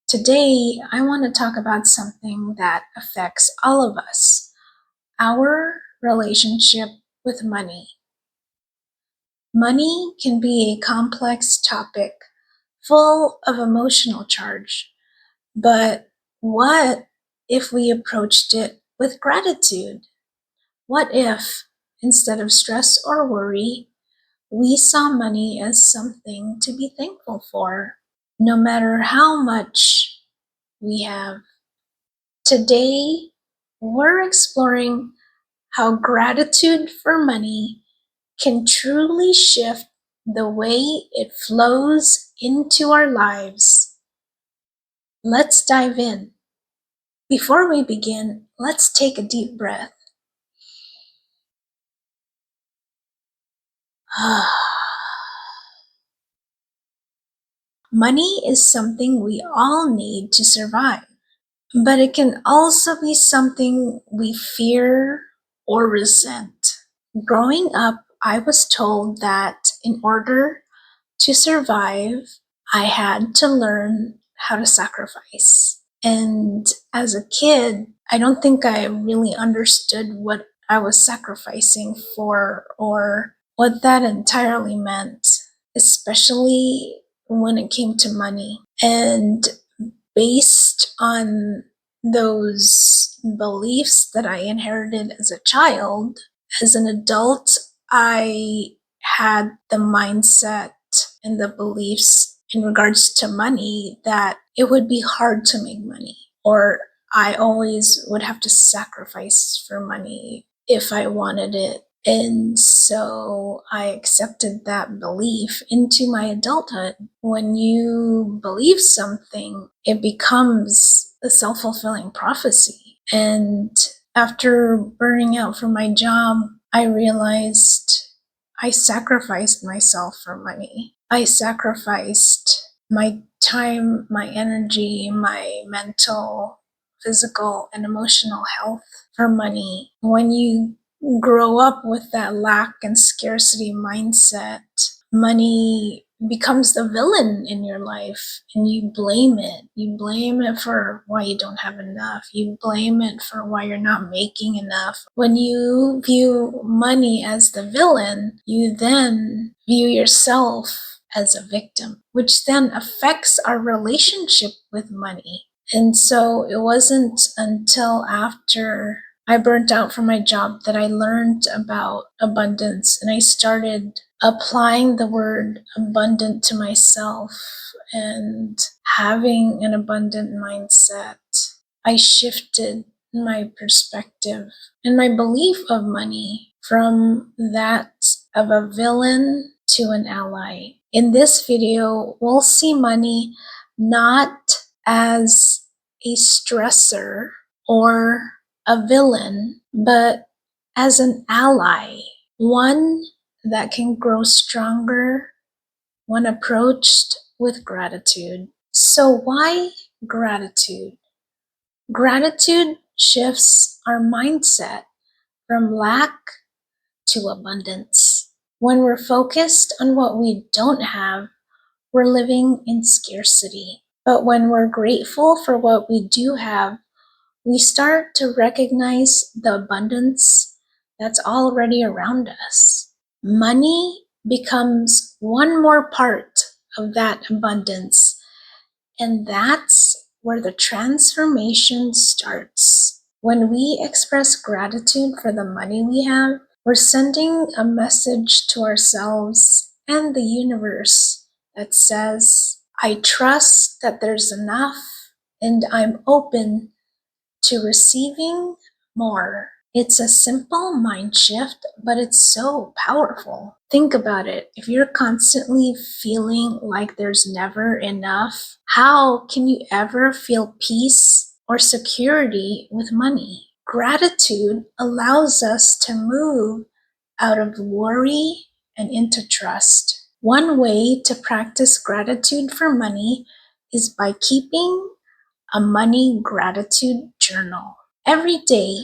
Today, I want to talk about something that affects all of us, our relationship with money. Money can be a complex topic full of emotional charge, but what if we approached it with gratitude? What if, instead of stress or worry, we saw money as something to be thankful for, no matter how much we have? Today, we're exploring how gratitude for money can truly shift the way it flows into our lives. Let's dive in. Before we begin, let's take a deep breath. Money is something we all need to survive, but it can also be something we fear or resent. Growing up, I was told that in order to survive, I had to learn how to sacrifice. And as a kid, I don't think I really understood what I was sacrificing for or what that entirely meant, especially when it came to money. And based on those beliefs that I inherited as a child, as an adult, I had the mindset and the beliefs in regards to money that it would be hard to make money, or I always would have to sacrifice for money if I wanted it. And so I accepted that belief into my adulthood. When you believe something, it becomes a self-fulfilling prophecy. And after burning out from my job, I realized I sacrificed myself for money. I sacrificed my time, my energy, my mental, physical, and emotional health for money. When you grow up with that lack and scarcity mindset, money becomes the villain in your life and you blame it. You blame it for why you don't have enough. You blame it for why you're not making enough. When you view money as the villain, you then view yourself as a victim, which then affects our relationship with money. And so it wasn't until after I burnt out from my job that I learned about abundance, and I started applying the word abundant to myself and having an abundant mindset. I shifted my perspective and my belief of money from that of a villain to an ally. In this video, we'll see money not as a stressor or a villain, but as an ally, one that can grow stronger when approached with gratitude. So why gratitude? Gratitude shifts our mindset from lack to abundance. When we're focused on what we don't have, we're living in scarcity. But when we're grateful for what we do have, we start to recognize the abundance that's already around us. Money becomes one more part of that abundance, and that's where the transformation starts. When we express gratitude for the money we have, we're sending a message to ourselves and the universe that says, I trust that there's enough and I'm open to receiving more. It's a simple mind shift, but it's so powerful. Think about it. If you're constantly feeling like there's never enough, how can you ever feel peace or security with money? Gratitude allows us to move out of worry and into trust. One way to practice gratitude for money is by keeping a money gratitude journal. Every day,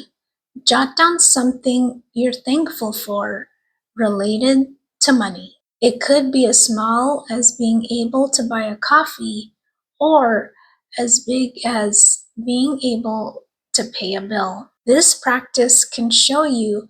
jot down something you're thankful for related to money. It could be as small as being able to buy a coffee or as big as being able to pay a bill. This practice can show you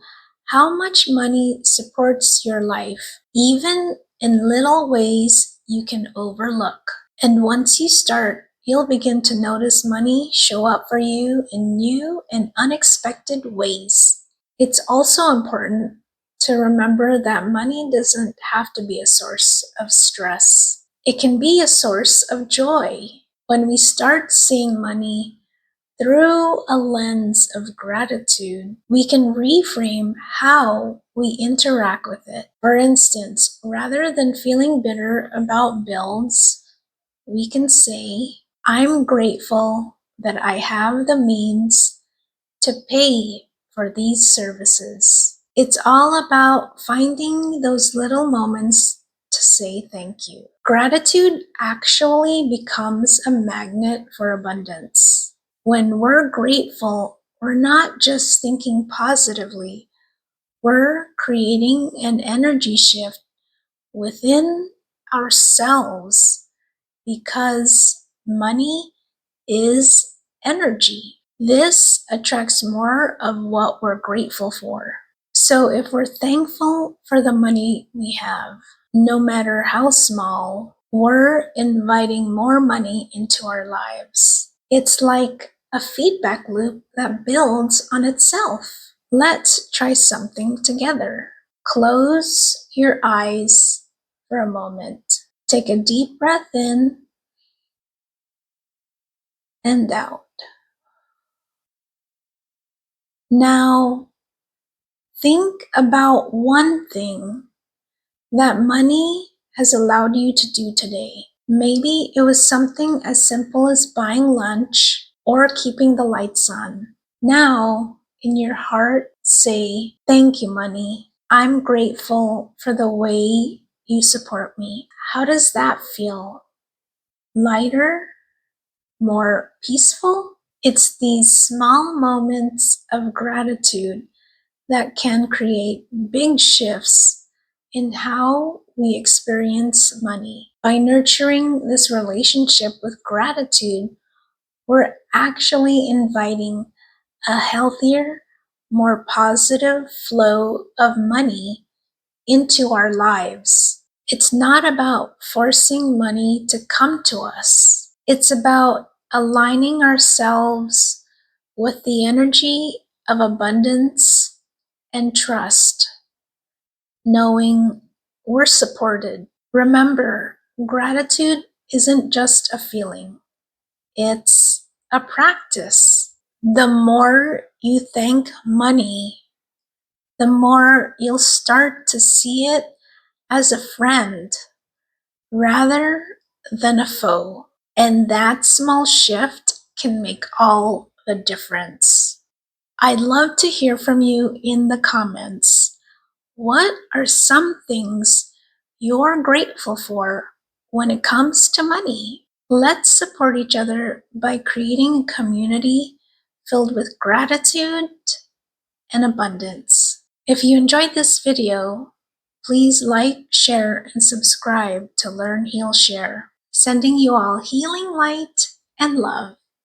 how much money supports your life, even in little ways you can overlook. And once you start, you'll begin to notice money show up for you in new and unexpected ways. It's also important to remember that money doesn't have to be a source of stress. It can be a source of joy. When we start seeing money through a lens of gratitude, we can reframe how we interact with it. For instance, rather than feeling bitter about bills, we can say, I'm grateful that I have the means to pay for these services. It's all about finding those little moments to say thank you. Gratitude actually becomes a magnet for abundance. When we're grateful, we're not just thinking positively, we're creating an energy shift within ourselves because money is energy. This attracts more of what we're grateful for. So if we're thankful for the money we have, no matter how small, we're inviting more money into our lives. It's like a feedback loop that builds on itself. Let's try something together. Close your eyes for a moment. Take a deep breath in and out. Now, think about one thing that money has allowed you to do today. Maybe it was something as simple as buying lunch or keeping the lights on. Now, in your heart, say, thank you, money. I'm grateful for the way you support me. How does that feel? Lighter? More peaceful? It's these small moments of gratitude that can create big shifts in how we experience money. By nurturing this relationship with gratitude, we're actually inviting a healthier, more positive flow of money into our lives. It's not about forcing money to come to us. It's about aligning ourselves with the energy of abundance and trust, knowing we're supported. Remember, gratitude isn't just a feeling, it's a practice. The more you thank money, the more you'll start to see it as a friend rather than a foe. And that small shift can make all the difference. I'd love to hear from you in the comments. What are some things you're grateful for when it comes to money? Let's support each other by creating a community filled with gratitude and abundance. If you enjoyed this video, please like, share, and subscribe to Learn, Heal, Share. Sending you all healing light and love.